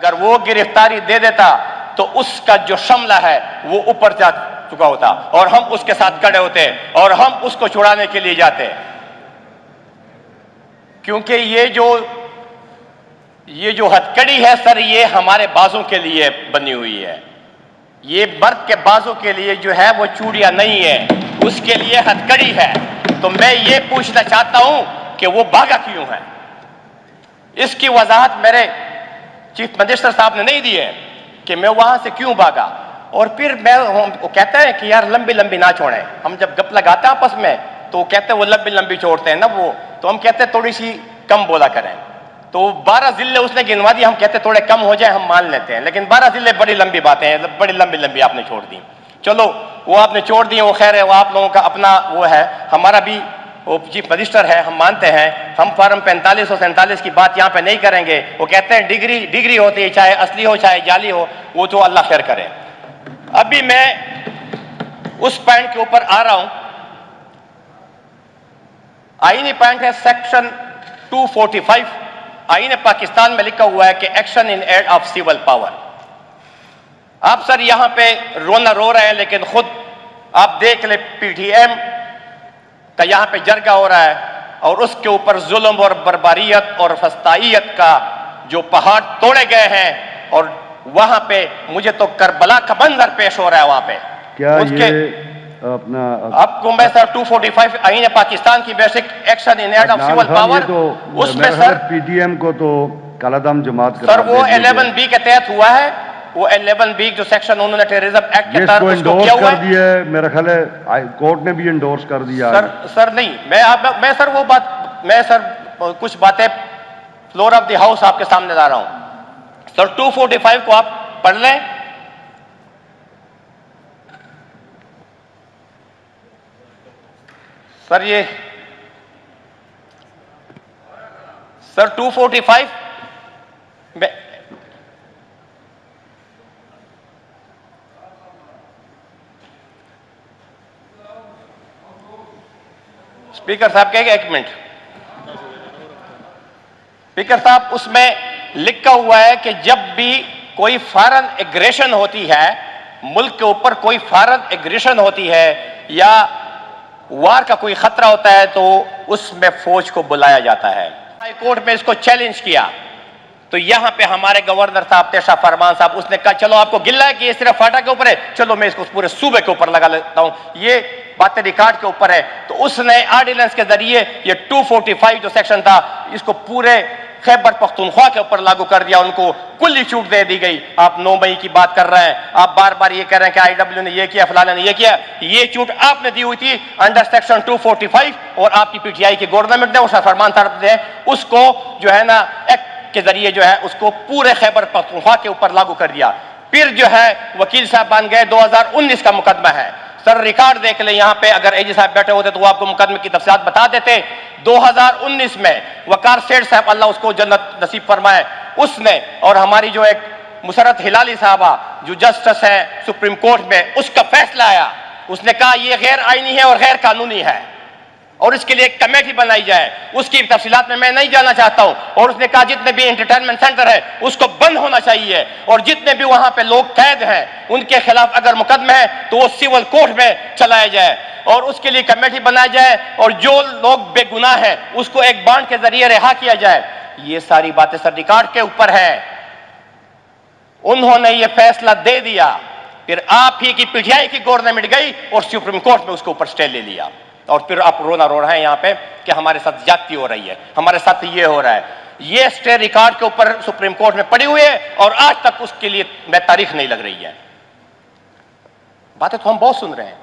अगर वो गिरफ्तारी दे देता तो उसका जो शमला है वो ऊपर जा चुका होता और हम उसके साथ खड़े होते और हम उसको छुड़ाने के लिए जाते, क्योंकि ये जो हथकड़ी है सर, ये हमारे बाजों के लिए बनी हुई है। ये मर्द के बाजों के लिए जो है वो चूड़ियां नहीं है, उसके लिए हथकड़ी है। तो मैं ये पूछना चाहता हूं कि वो भागा क्यों है। इसकी वजाहत मेरे चीफ मिनिस्टर साहब ने नहीं दी है कि मैं वहां से क्यों भागा। और फिर वो कहता है कि यार लंबी लंबी ना छोड़ें। हम जब गप लगाते हैं आपस में तो कहते हैं वो लंबी लंबी छोड़ते हैं ना वो, तो हम कहते हैं थोड़ी सी कम बोला करें। तो 12 जिले उसने गिनवा दी, हम कहते थोड़े कम हो जाए हम मान लेते हैं, लेकिन 12 जिले बड़ी लंबी बातें हैं, बड़ी लंबी लंबी आपने छोड़ दी। चलो वो आपने छोड़ दी, वो खैर है, वो आप लोगों का अपना वो है। हमारा भी वो चीफ मिनिस्टर है, हम मानते हैं। हम फॉर्म 45 और 47 की बात यहाँ पे नहीं करेंगे। वो कहते हैं डिग्री होती है, चाहे असली हो चाहे जाली हो, वो तो अल्लाह खैर करे। अभी मैं उस पॉइंट के ऊपर आ रहा हूं। आईनी पॉइंट है सेक्शन 245। आईन पाकिस्तान में लिखा हुआ है कि action in aid of civil power. आप सर यहां पे रोना रो रहे हैं, लेकिन खुद आप देख ले पीटीएम का यहां पे जरगा हो रहा है और उसके ऊपर जुल्म और बर्बारियत और फस्ताइयत का जो पहाड़ तोड़े गए हैं, और वहां पे मुझे तो करबला का मंजर पेश हो रहा है वहां पे। क्या ये अपना आपको मैं सर 245 आईन पाकिस्तान की basic action in aid of civil power, तो उसमें सर पीटीएम को तो कालादम जमात सर वो 11B के तहत हुआ है। वो 11B जो सेक्शन उन्होंने टेररिज्म एक्ट के तहत उसको किया हुआ है। दिया है, मेरा ख्याल है कोर्ट ने भी एंडोर्स कर दिया। सर नहीं, मैं सर वो बात, मैं सर कुछ बातें फ्लोर ऑफ द हाउस आपके सामने ला रहा हूं। सर 245 को आप पढ़ लें। सर ये सर 245 में स्पीकर साहब कहेंगे, एक मिनट। स्पीकर साहब उसमें लिखा हुआ है कि जब भी कोई फॉरेन एग्रेशन होती है, मुल्क के ऊपर कोई फॉरेन एग्रेशन होती है या वार का कोई खतरा होता है, तो उसमें फौज को बुलाया जाता है। हाई कोर्ट में इसको चैलेंज किया तो यहां पे हमारे गवर्नर साहब तेशा फरमान साहब, उसने कहा चलो आपको गिल्ला है कि ये सिर्फ फाटा के ऊपर है, चलो मैं इसको पूरे सूबे के ऊपर लगा लेता हूं, ये बातें रिकॉर्ड के ऊपर है। तो उसने ऑर्डिनेंस के जरिए ये 245 जो सेक्शन था इसको पूरे खैबर पख्तूनख्वा के ऊपर लागू कर दिया, उनको कुल्ली छूट दे दी गई। आप 9 मई की बात कर रहे हैं, आप बार बार ये कह रहे हैं कि आईडब्ल्यू ने ये किया, फलाना ने ये किया। ये छूट आपने दी हुई थी अंडर सेक्शन 245 और आपकी पीटीआई की गवर्नमेंट ने, उस फरमान साहब ने उसको जो है ना एक्ट के जरिए जो है उसको पूरे खैबर पख्तूनख्वा के ऊपर लागू कर दिया। फिर जो है वकील साहब बन गए, 2019 का मुकदमा है। सर रिकॉर्ड देख ले, यहां पे अगर एजी साहब बैठे होते तो वो आपको मुकदमे की तफसीलात बता देते। 2019 में वकार सेठ साहब, अल्लाह उसको जन्नत नसीब फरमाए, उसने और हमारी जो एक मुसरत हिलाली साहबा जो जस्टिस है सुप्रीम कोर्ट में, उसका फैसला आया। उसने कहा यह गैर आईनी है और गैर कानूनी है और इसके लिए एक कमेटी बनाई जाए। उसकी तफसीलात में मैं नहीं जाना चाहता हूं। और उसने कहा जितने भी एंटरटेनमेंट सेंटर है उसको बंद होना चाहिए और जितने भी वहां पे लोग कैद हैं उनके खिलाफ अगर मुकदमा है तो वो सिविल कोर्ट में चलाया जाए और उसके लिए कमेटी बनाई जाए और जो लोग बेगुनाह हैं उसको एक बॉन्ड के जरिए रिहा किया जाए। ये सारी बातें सर रिकॉर्ड के ऊपर है। उन्होंने ये फैसला दे दिया, फिर आप ही की पीटीआई की गवर्नमेंट गई और सुप्रीम कोर्ट में उसके ऊपर स्टे ले लिया और फिर आप रोना रो रहे हैं यहां पे कि हमारे साथ ज्यादती हो रही है, हमारे साथ ये हो रहा है। ये स्टे रिकॉर्ड के ऊपर सुप्रीम कोर्ट में पड़ी हुई है और आज तक उसके लिए मैं तारीख नहीं लग रही है। बातें तो हम बहुत सुन रहे हैं।